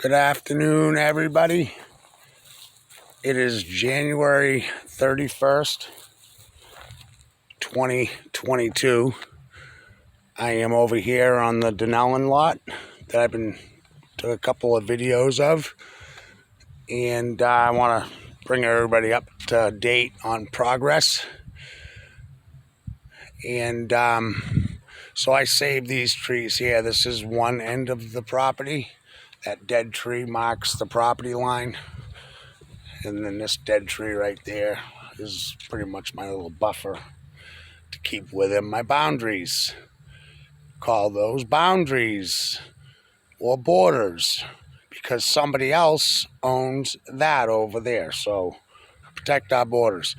Good afternoon, everybody. It is January 31st, 2022. I am over here on the Dunellen lot that I've been took a couple of videos of, and I want to bring everybody up to date on progress. And so I saved these trees here. This is one end of the property. That dead tree marks the property line. And then this dead tree right there is pretty much my little buffer to keep within my boundaries. Call those boundaries or borders because somebody else owns that over there. So protect our borders.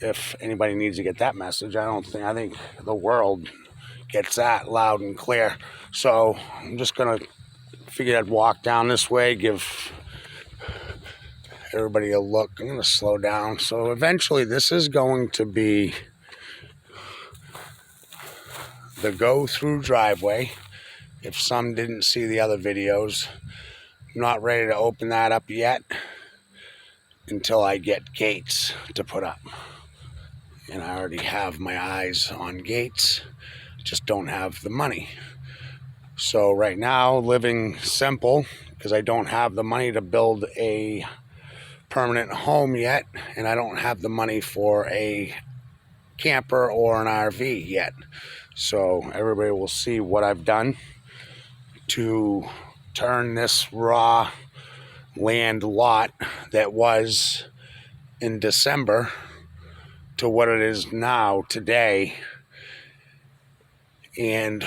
If anybody needs to get that message, I think the world gets that loud and clear. So I'm just going to figure I'd walk down this way, give everybody a look. I'm going to slow down. So eventually this is going to be the go-through driveway. If some didn't see the other videos, I'm not ready to open that up yet until I get gates to put up. And I already have my eyes on gates, just don't have the money. So right now, living simple, because I don't have the money to build a permanent home yet, and I don't have the money for a camper or an RV yet. So everybody will see what I've done to turn this raw land lot that was in December to what it is now today, and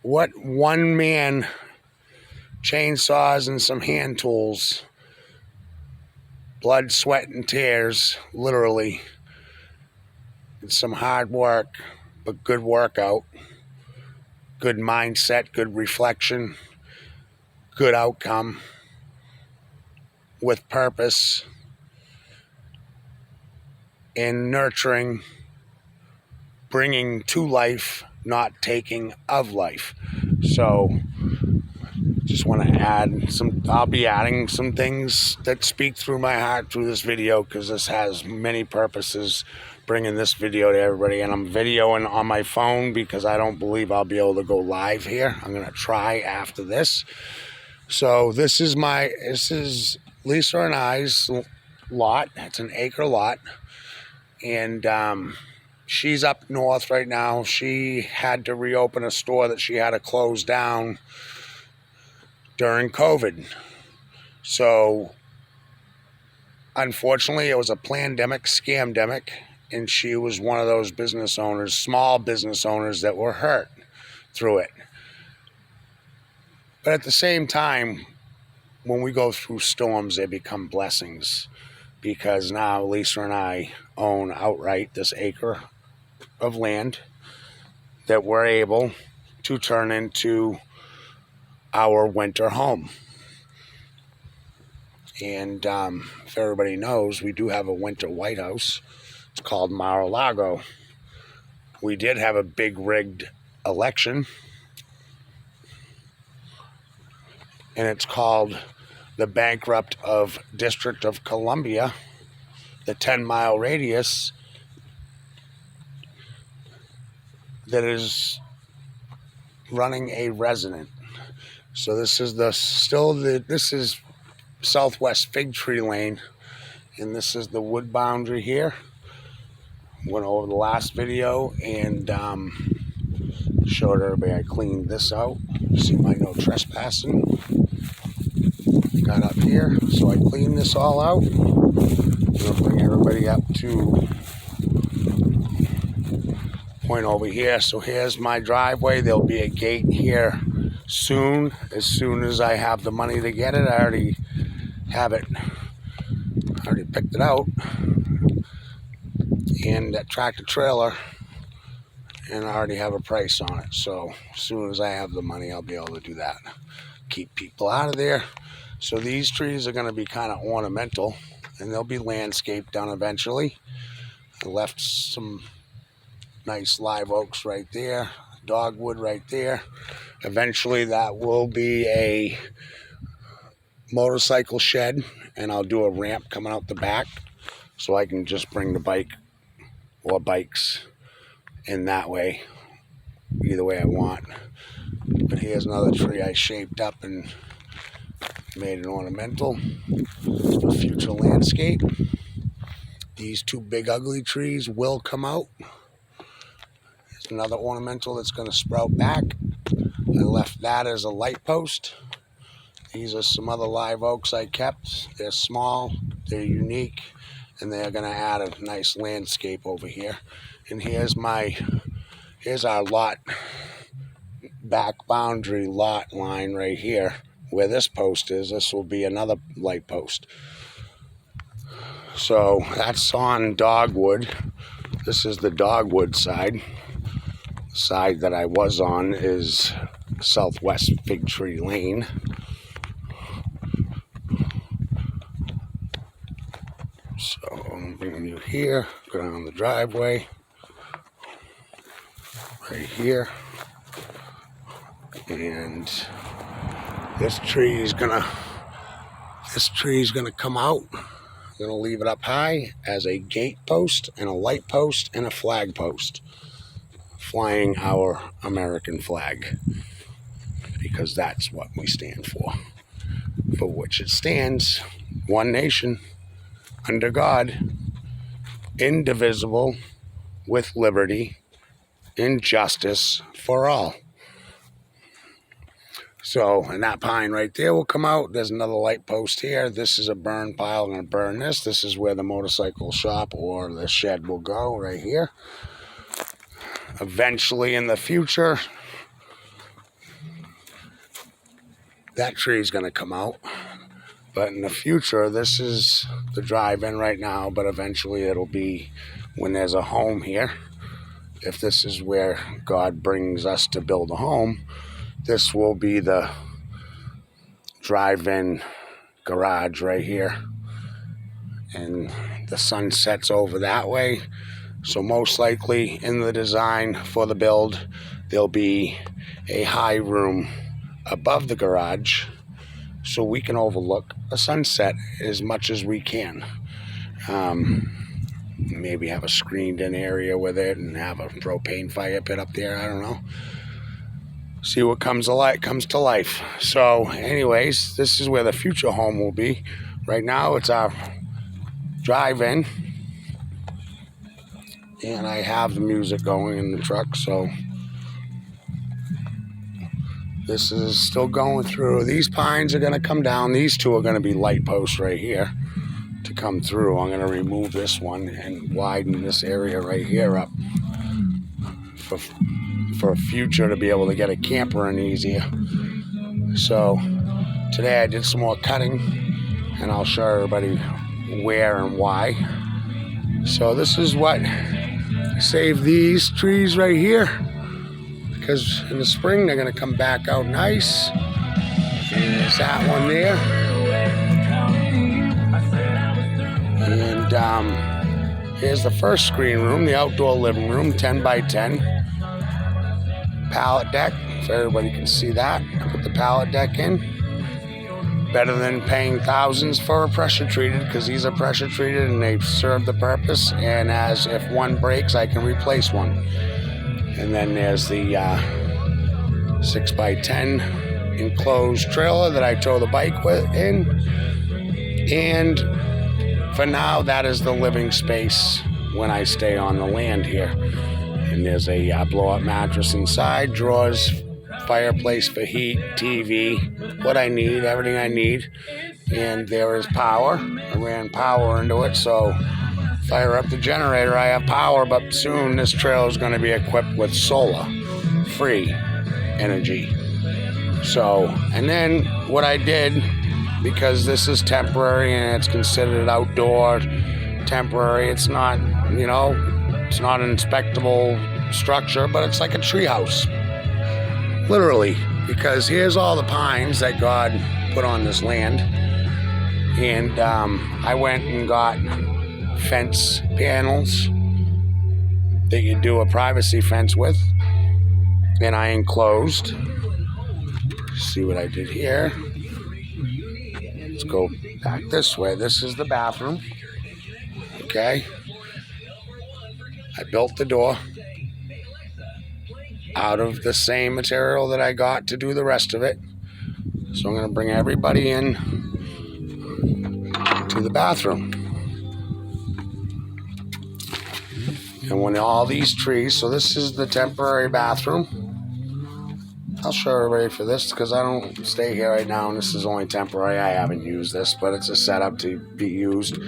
what one man chainsaws and some hand tools, blood, sweat, and tears, literally, and some hard work, but good workout, good mindset, good reflection, good outcome, with purpose, and nurturing, bringing to life, not taking of life. So just want to add I'll be adding some things that speak through my heart through this video, because this has many purposes, bringing this video to everybody. And I'm videoing on my phone because I don't believe I'll be able to go live here. I'm going to try after this. So this is Lisa and I's lot. It's an acre lot. And she's up north right now. She had to reopen a store that she had to close down during COVID. So unfortunately, it was a pandemic, scamdemic, and she was one of those business owners, small business owners, that were hurt through it. But at the same time, when we go through storms, they become blessings, because now Lisa and I own outright this acre of land that we're able to turn into our winter home. And if everybody knows, we do have a winter White House. It's called Mar-a-Lago. We did have a big rigged election, and it's called the bankrupt of District of Columbia, the 10-mile radius that is running a resident. So this is this is Southwest Fig Tree Lane, and this is the wood boundary here. Went over the last video and showed everybody I cleaned this out. See my no trespassing. Got up here, so I cleaned this all out. I'm gonna bring everybody up to point over here. So here's my driveway. There'll be a gate here soon as I have the money to get it. I already have it. I already picked it out. And that tractor trailer, and I already have a price on it. So as soon as I have the money, I'll be able to do that. Keep people out of there. So these trees are going to be kind of ornamental, and they'll be landscaped down eventually. I left some nice live oaks right there, dogwood right there. Eventually that will be a motorcycle shed, and I'll do a ramp coming out the back so I can just bring the bike or bikes in that way, either way I want. But here's another tree I shaped up and made an ornamental, a future landscape. These two big ugly trees will come out. There's another ornamental that's going to sprout back. I left that as a light post. These are some other live oaks I kept. They're small, they're unique, and they're going to add a nice landscape over here. And here's our lot, back boundary lot line right here. Where this post is, this will be another light post. So that's on Dogwood. This is the Dogwood side. The side that I was on is Southwest Fig Tree Lane. So I'm bringing you here, go down the driveway, right here, and this tree is gonna come out. I'm gonna leave it up high as a gate post and a light post and a flag post, flying our American flag, because that's what we stand for which it stands: one nation, under God, indivisible, with liberty and justice for all. So, and that pine right there will come out. There's another light post here. This is a burn pile. I'm going to burn this. This is where the motorcycle shop or the shed will go, right here. Eventually in the future, that tree is going to come out. But in the future, this is the drive-in right now, but eventually it'll be when there's a home here. If this is where God brings us to build a home, this will be the drive-in garage right here. And the sun sets over that way. So most likely in the design for the build, there'll be a high room above the garage so we can overlook a sunset as much as we can. Maybe have a screened in area with it and have a propane fire pit up there. I don't know. See what comes to life. So anyways, this is where the future home will be. Right now it's our drive-in, and I have the music going in the truck, so this is still going through. These pines are going to come down. These two are going to be light posts right here to come through. I'm going to remove this one and widen this area right here up for a future to be able to get a camper in easier. So today I did some more cutting, and I'll show everybody where and why. So this is what saved these trees right here, because in the spring they're going to come back out nice. And there's that one there. And here's the first screen room, the outdoor living room, 10 by 10. Pallet deck, so everybody can see that. I put the pallet deck in. Better than paying thousands for a pressure treated, because these are pressure treated and they serve the purpose. And as if one breaks, I can replace one. And then there's the 6 by 10 enclosed trailer that I tow the bike in. And for now, that is the living space when I stay on the land here. And there's a blow-up mattress inside, drawers, fireplace for heat, TV, what I need, everything I need. And there is power. I ran power into it, so fire up the generator, I have power, but soon this trailer is going to be equipped with solar, free energy. So, and then what I did, because this is temporary and it's considered outdoor, temporary, it's not, it's not an inspectable structure, but it's like a treehouse. Literally, because here's all the pines that God put on this land. And I went and got fence panels that you do a privacy fence with. And I enclosed. See what I did here. Let's go back this way. This is the bathroom. Okay. I built the door out of the same material that I got to do the rest of it. So I'm going to bring everybody in to the bathroom. And when all these trees, so this is the temporary bathroom. I'll show everybody for this because I don't stay here right now and this is only temporary. I haven't used this, but it's a setup to be used.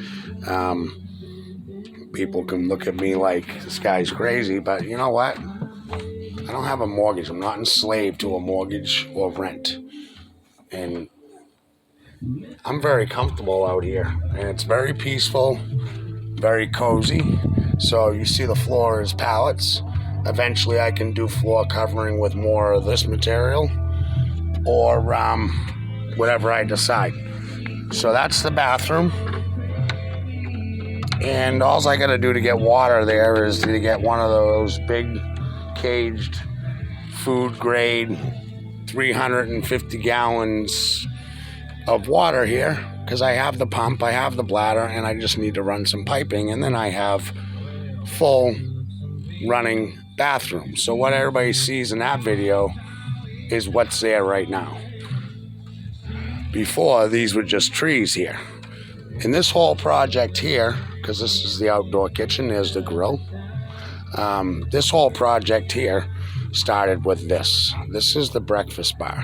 People can look at me like this guy's crazy, but you know what? I don't have a mortgage. I'm not enslaved to a mortgage or rent. And I'm very comfortable out here. And it's very peaceful, very cozy. So you see the floor is pallets. Eventually I can do floor covering with more of this material or whatever I decide. So that's the bathroom. And all I got to do to get water there is to get one of those big caged food grade 350 gallons of water here because I have the pump, I have the bladder, and I just need to run some piping, and then I have full running bathroom. So what everybody sees in that video is what's there right now. Before, these were just trees here. And this whole project here, because this is the outdoor kitchen, there's the grill. This whole project here started with this. This is the breakfast bar.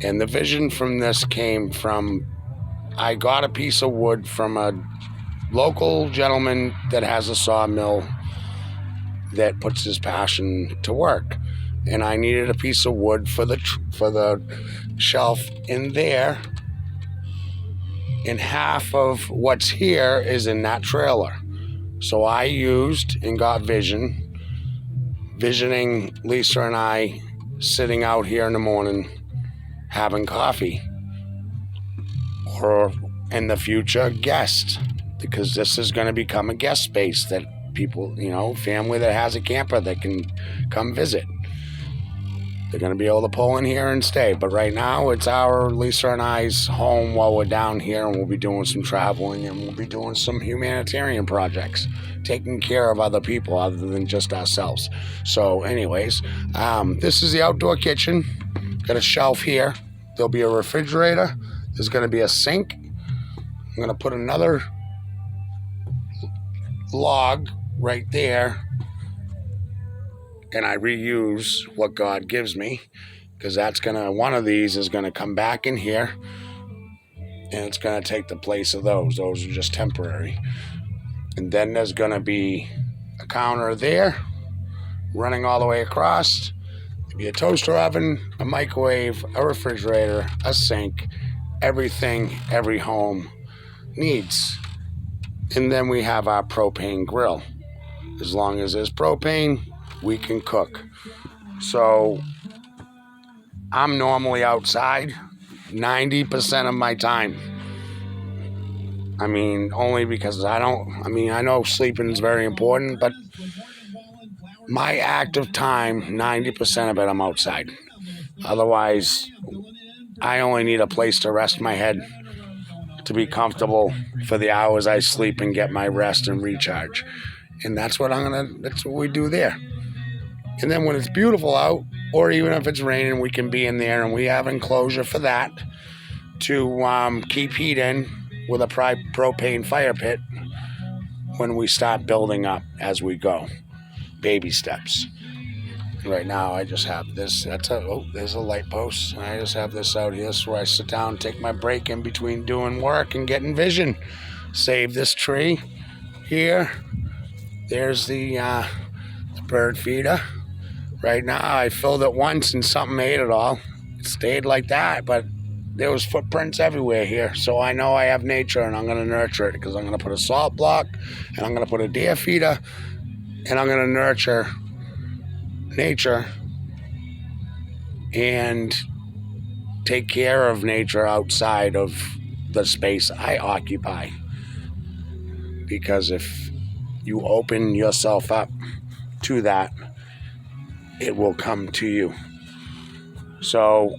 And the vision from this came from, I got a piece of wood from a local gentleman that has a sawmill that puts his passion to work. And I needed a piece of wood for the shelf in there. And half of what's here is in that trailer. So I used and got visioning Lisa and I sitting out here in the morning having coffee. Or in the future, guests. Because this is going to become a guest space that people, family that has a camper that can come visit. They're going to be able to pull in here and stay. But right now, it's our Lisa and I's home while we're down here, and we'll be doing some traveling, and we'll be doing some humanitarian projects, taking care of other people other than just ourselves. So anyways, this is the outdoor kitchen. Got a shelf here. There'll be a refrigerator. There's going to be a sink. I'm going to put another log right there. And I reuse what God gives me, because one of these is gonna come back in here and it's gonna take the place of those. Those are just temporary. And then there's gonna be a counter there running all the way across. There'll be a toaster oven, a microwave, a refrigerator, a sink, everything every home needs. And then we have our propane grill. As long as there's propane, we can cook. So I'm normally outside 90% of my time. I mean, only because I know sleeping is very important, but my active time, 90% of it, I'm outside. Otherwise, I only need a place to rest my head, to be comfortable for the hours I sleep and get my rest and recharge. And that's what we do there. And then when it's beautiful out, or even if it's raining, we can be in there, and we have enclosure for that to keep heat in with a propane fire pit when we start building up as we go. Baby steps. Right now I just have this. There's a light post. And I just have this out here so I sit down and take my break in between doing work and getting vision. Save this tree here. There's the bird feeder. Right now, I filled it once and something ate it all. It stayed like that, but there was footprints everywhere here. So I know I have nature, and I'm going to nurture it, because I'm going to put a salt block, and I'm going to put a deer feeder, and I'm going to nurture nature and take care of nature outside of the space I occupy. Because if you open yourself up to that, it will come to you. So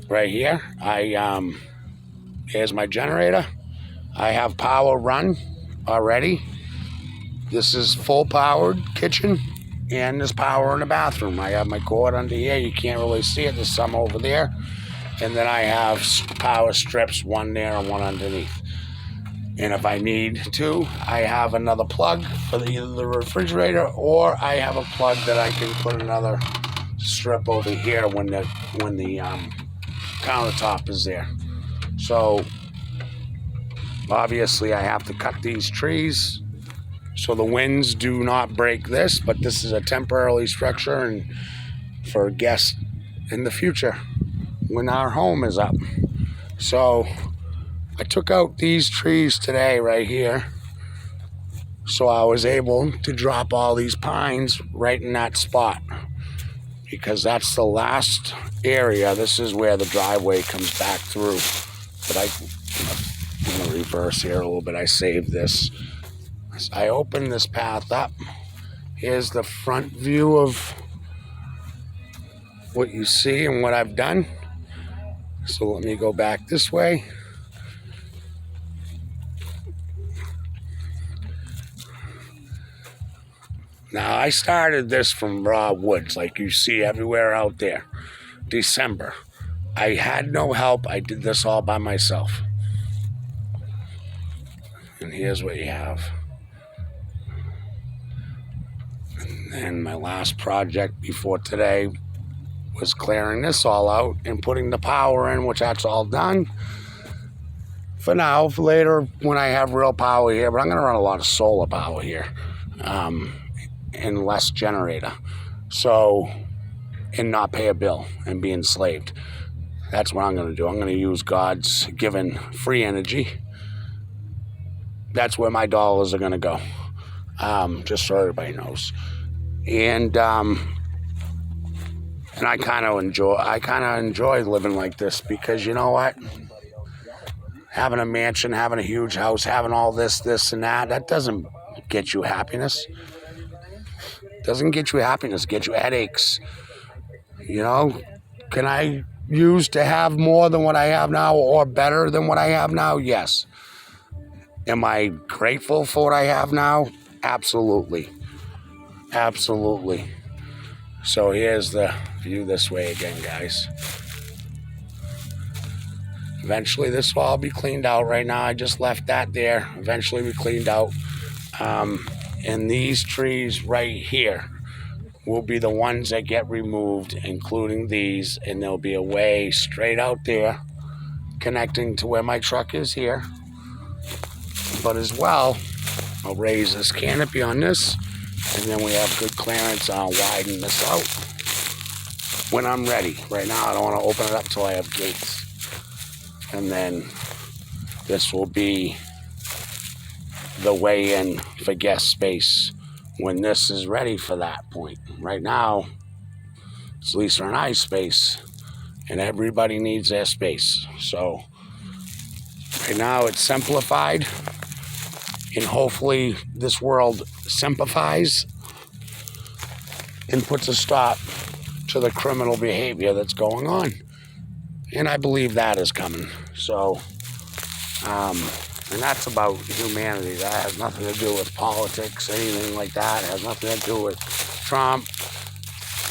right here. Here's my generator. I have power run already. This is full powered kitchen, and there's power in the bathroom. I have my cord under here. You can't really see it. There's some over there. And then I have power strips, one there and one underneath. And if I need to, I have another plug for either the refrigerator, or I have a plug that I can put another strip over here when the countertop is there. So obviously I have to cut these trees so the winds do not break this, but this is a temporary structure and for guests in the future when our home is up. So I took out these trees today right here, so I was able to drop all these pines right in that spot, because that's the last area. This is where the driveway comes back through. But I'm going to reverse here a little bit. I saved this. I opened this path up. Here's the front view of what you see and what I've done. So let me go back this way. Now, I started this from raw woods, like you see everywhere out there. December. I had no help. I did this all by myself. And here's what you have. And then my last project before today was clearing this all out and putting the power in, which that's all done. For now, for later when I have real power here, but I'm going to run a lot of solar power here. And less generator, so, and not pay a bill and be enslaved. That's what I'm going to do. I'm going to use God's given free energy. That's where my dollars are going to go, just so everybody knows. And I kind of enjoy living like this, because you know what? Having a mansion, having a huge house, having all this and that doesn't get you happiness. Doesn't get you happiness, get you headaches. You know, can I use to have more than what I have now, or better than what I have now? Yes. Am I grateful for what I have now? Absolutely. Absolutely. So here's the view this way again, guys. Eventually this will all be cleaned out. Right now I just left that there. Eventually we cleaned out. And these trees right here will be the ones that get removed, including these, and there'll be a way straight out there connecting to where my truck is here. But as well, I'll raise this canopy on this, and then we have good clearance. I'll widen this out when I'm ready. Right now I don't want to open it up till I have gates. And then this will be the way in for guest space when this is ready for that point. Right now, it's Lisa and I's space, and everybody needs their space. So right now it's simplified, and hopefully this world simplifies and puts a stop to the criminal behavior that's going on. And I believe that is coming. So, and that's about humanity. That has nothing to do with politics, anything like that. It has nothing to do with Trump,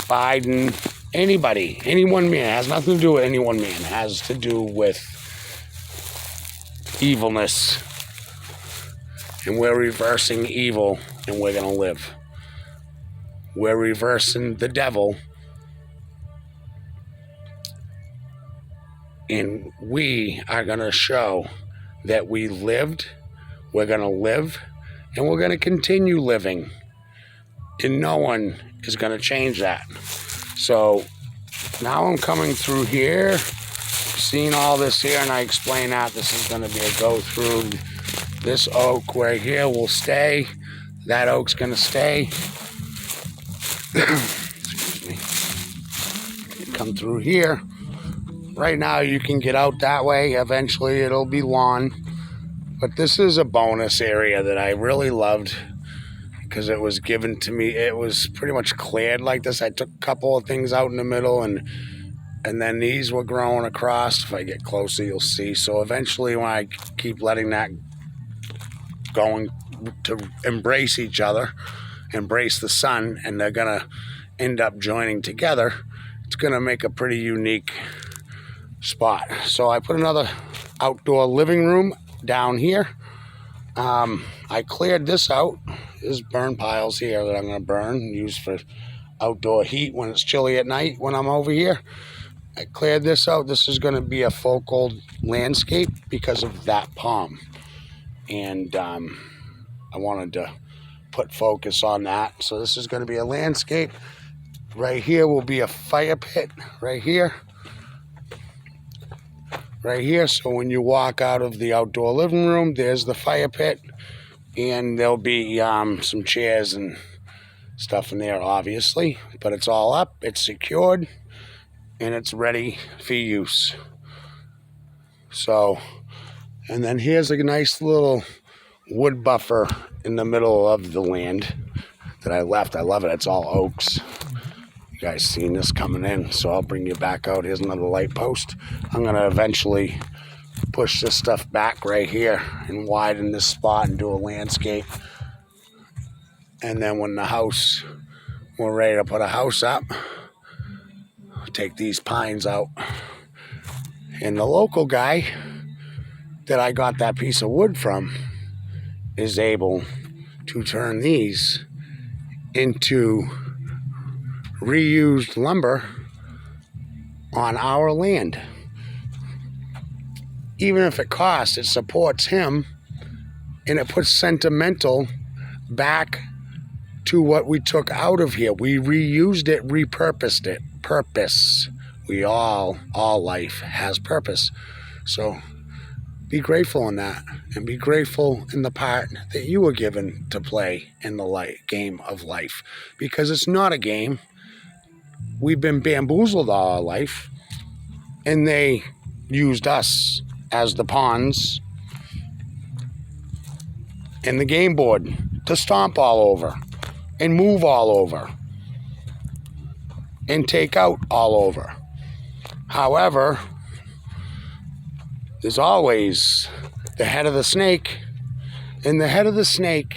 Biden, anybody, any one man. It has nothing to do with any one man. It has to do with evilness. And we're reversing evil, and we're going to live. We're reversing the devil, and we are going to show that we lived, we're going to live, and we're going to continue living. And no one is going to change that. So now I'm coming through here, seeing all this here, and I explain that this is going to be a go through. This oak right here will stay. That oak's going to stay. Excuse me. Come through here. Right now you can get out that way. Eventually it'll be lawn. But this is a bonus area that I really loved because it was given to me. It was pretty much cleared like this. I took a couple of things out in the middle, and And then these were growing across. If I get closer, you'll see. So eventually, when I keep letting that going to embrace each other, embrace the sun, and they're going to end up joining together, it's going to make a pretty unique spot. So I put another outdoor living room down here. I cleared this out. There's burn piles here that I'm going to burn, use for outdoor heat when it's chilly at night when I'm over here. I cleared this out. This is going to be a focal landscape because of that palm. And I wanted to put focus on that. So this is going to be a landscape. Right here will be a fire pit right here. Right here. So when you walk out of the outdoor living room, there's the fire pit. And there'll be some chairs and stuff in there, obviously. But it's all up. It's secured. And it's ready for use. So, and then here's a nice little wood buffer in the middle of the land that I left. I love it. It's all oaks. You guys seen this coming in, so I'll bring you back out. Here's another light post. I'm going to eventually push this stuff back right here and widen this spot and do a landscape. And then when we're ready to put a house up, take these pines out. And the local guy that I got that piece of wood from is able to turn these into reused lumber on our land. Even if it costs, it supports him, and it puts sentimental back to what we took out of here. We reused it, repurposed it. Purpose. All life has purpose. So be grateful in that, and be grateful in the part that you were given to play in the game of life, because it's not a game. We've been bamboozled all our life, and they used us as the pawns and the game board to stomp all over and move all over and take out all over. However, there's always the head of the snake, and the head of the snake,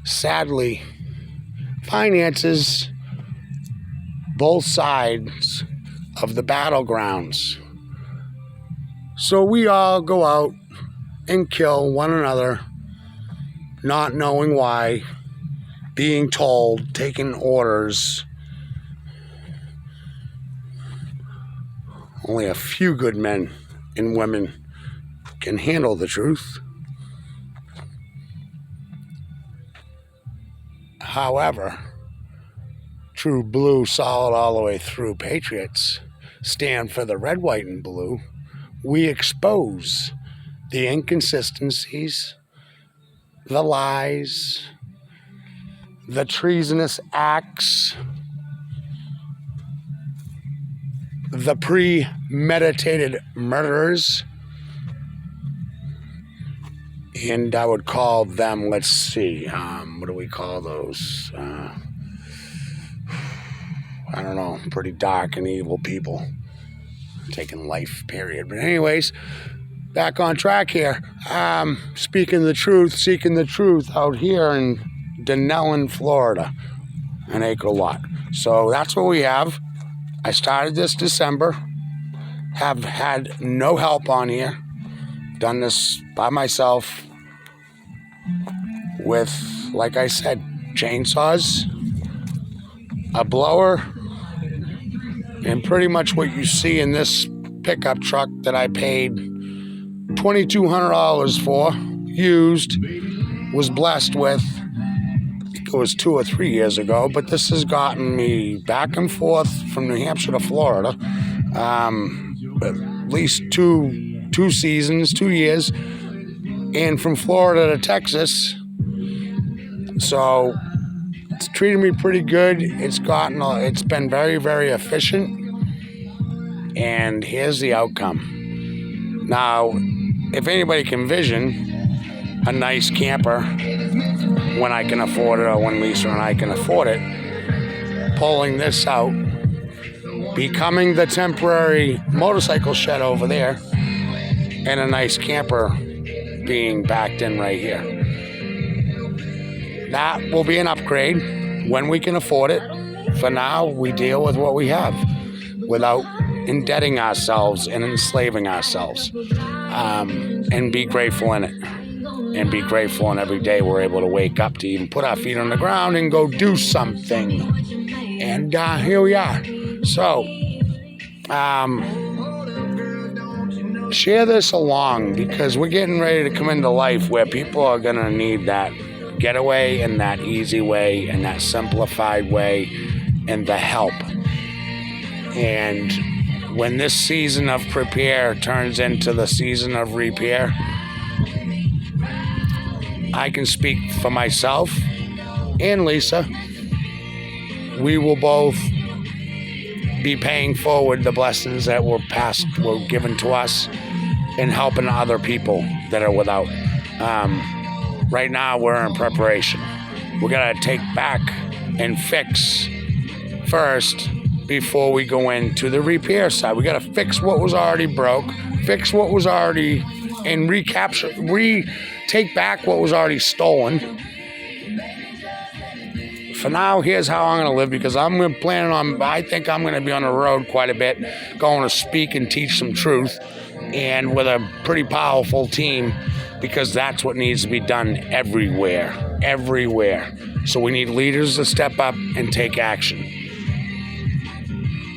sadly, finances both sides of the battlegrounds. So we all go out and kill one another, not knowing why, being told, taking orders. Only a few good men and women can handle the truth. However, true blue, solid all the way through patriots stand for the red, white, and blue. We expose the inconsistencies, the lies, the treasonous acts, the premeditated murders, and I would call them, let's see, what do we call those? I don't know, pretty dark and evil people taking life, period. But anyways, back on track here. Speaking the truth, seeking the truth out here in Dunellen, Florida, an acre lot. So that's what we have. I started this December, have had no help on here, done this by myself with, like I said, chainsaws, a blower, and pretty much what you see in this pickup truck that I paid $2,200 for, used, was blessed with. It was 2 or 3 years ago, but this has gotten me back and forth from New Hampshire to Florida, at least two seasons, 2 years, and from Florida to Texas. So it's treated me pretty good. It's been very, very efficient, and here's the outcome. Now, if anybody can vision a nice camper when I can afford it, or when Lisa and I can afford it, pulling this out becoming the temporary motorcycle shed over there, and a nice camper being backed in right here. That will be an upgrade when we can afford it. For now, we deal with what we have without indebting ourselves and enslaving ourselves, and be grateful in it. And be grateful in every day we're able to wake up to even put our feet on the ground and go do something. And here we are. So, share this along, because we're getting ready to come into life where people are going to need that getaway and that easy way and that simplified way and the help. And when this season of prepare turns into the season of repair, I can speak for myself and Lisa. We will both be paying forward the blessings that were given to us and helping other people that are without. Right now, we're in preparation. We're going to take back and fix first before we go into the repair side. We got to fix what was already broke, fix what was already, and take back what was already stolen. For now, here's how I'm going to live, because I think I'm going to be on the road quite a bit, going to speak and teach some truth, and with a pretty powerful team, because that's what needs to be done everywhere. So we need leaders to step up and take action.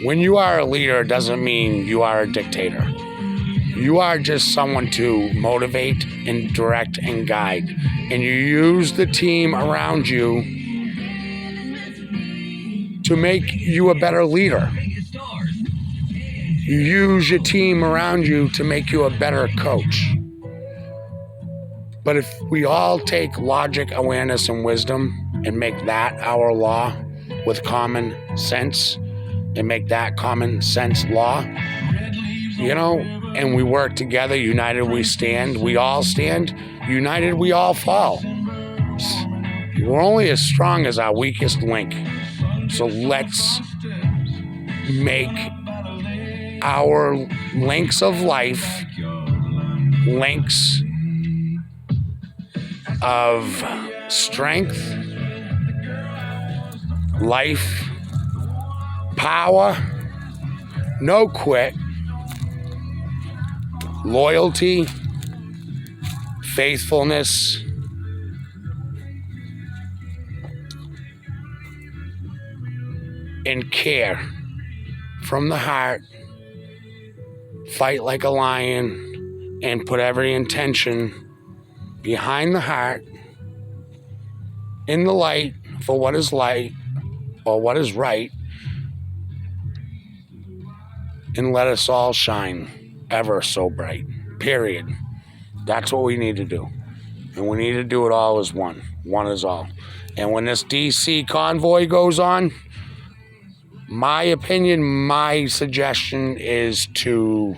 When you are a leader, it doesn't mean you are a dictator. You are just someone to motivate and direct and guide. And you use the team around you to make you a better leader. You use your team around you to make you a better coach. But if we all take logic, awareness, and wisdom and make that our law with common sense, and make that common sense law, and we work together, united we stand, we all stand, united we all fall. We're only as strong as our weakest link. So let's make our links of life links of strength, life, power, no quit, loyalty, faithfulness, and care from the heart. Fight like a lion and put every intention behind the heart in the light for what is light or what is right, and let us all shine ever so bright. Period. That's what we need to do. And we need to do it all as one. One is all. And when this DC convoy goes on, my opinion, my suggestion is to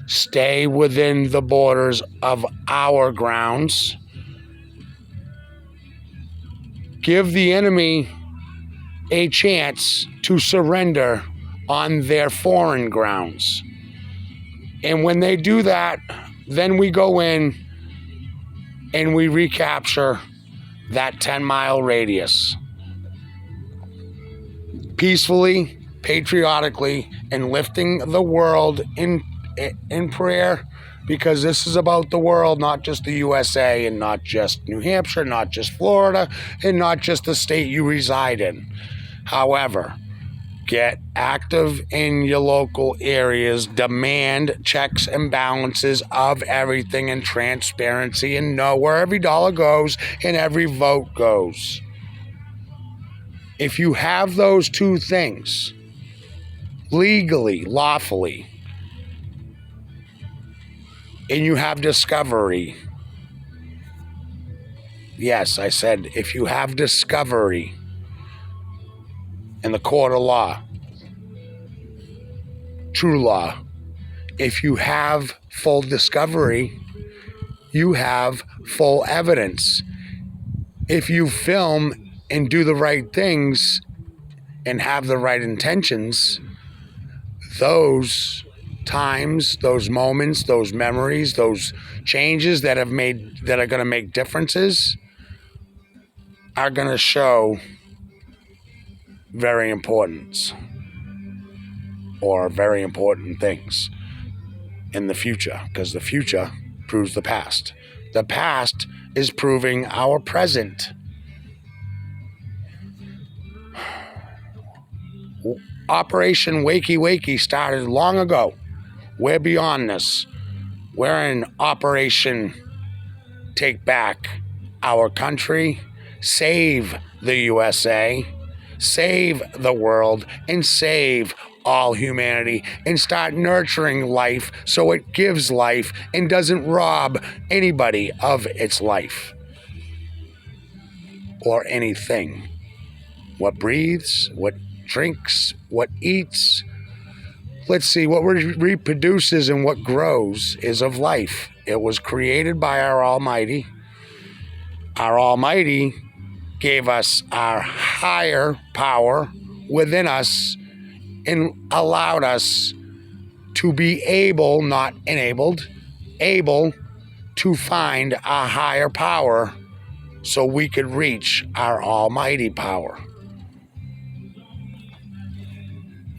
stay within the borders of our grounds. Give the enemy a chance to surrender on their foreign grounds. And when they do that, then we go in and we recapture that 10-mile radius. Peacefully, patriotically, and lifting the world in prayer, because this is about the world, not just the USA, and not just New Hampshire, not just Florida, and not just the state you reside in. However, get active in your local areas, demand checks and balances of everything and transparency, and know where every dollar goes and every vote goes. If you have those two things, legally, lawfully, and you have discovery, yes, I said, if you have discovery in the court of law, true law, if you have full discovery, you have full evidence. If you film and do the right things and have the right intentions, those times, those moments, those memories, those changes that are going to make differences are going to show very important things in the future, because the future proves the past. The past is proving our present. Operation Wakey Wakey started long ago. We're beyond this. We're in Operation Take Back Our Country, Save the USA, save the world, and save all humanity, and start nurturing life so it gives life and doesn't rob anybody of its life or anything. What breathes, what drinks, what eats. Let's see, what reproduces and what grows is of life. It was created by our Almighty. Our Almighty gave us our higher power within us and allowed us to be able, not enabled, able to find a higher power so we could reach our almighty power.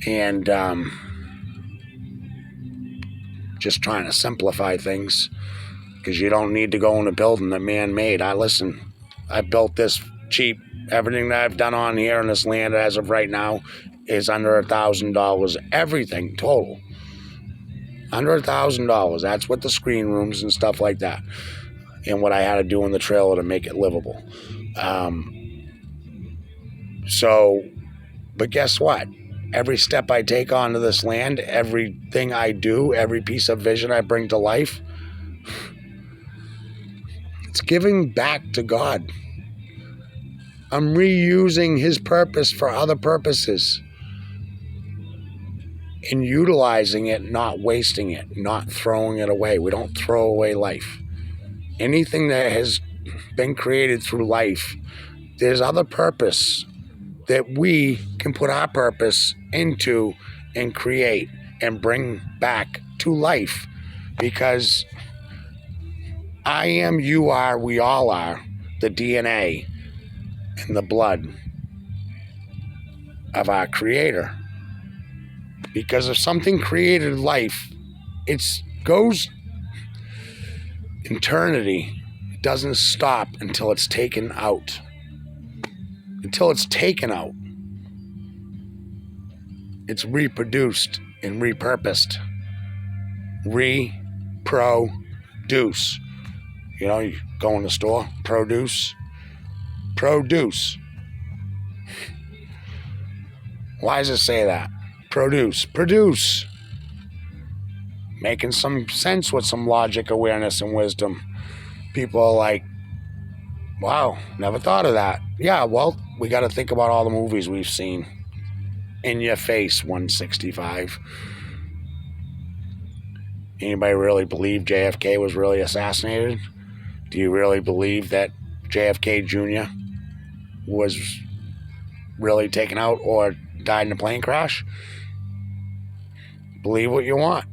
And just trying to simplify things, because you don't need to go in a building that man made. I built this cheap. Everything that I've done on here in this land as of right now is under $1,000. Everything total. Under $1,000. That's with the screen rooms and stuff like that. And what I had to do in the trailer to make it livable. But guess what? Every step I take onto this land, everything I do, every piece of vision I bring to life, it's giving back to God. I'm reusing his purpose for other purposes and utilizing it, not wasting it, not throwing it away. We don't throw away life. Anything that has been created through life, there's other purpose that we can put our purpose into and create and bring back to life. Because I am, you are, we all are the DNA and the blood of our Creator. Because if something created life, it goes eternity. It doesn't stop until it's taken out. Until it's taken out, it's reproduced and repurposed. Reproduce. You know, you go in the store, produce. Why does it say that? Produce. Making some sense with some logic, awareness, and wisdom. People are like, wow, never thought of that. Yeah, well, we got to think about all the movies we've seen. In your face, 165. Anybody really believe JFK was really assassinated? Do you really believe that JFK Jr. was really taken out or died in a plane crash? Believe what you want.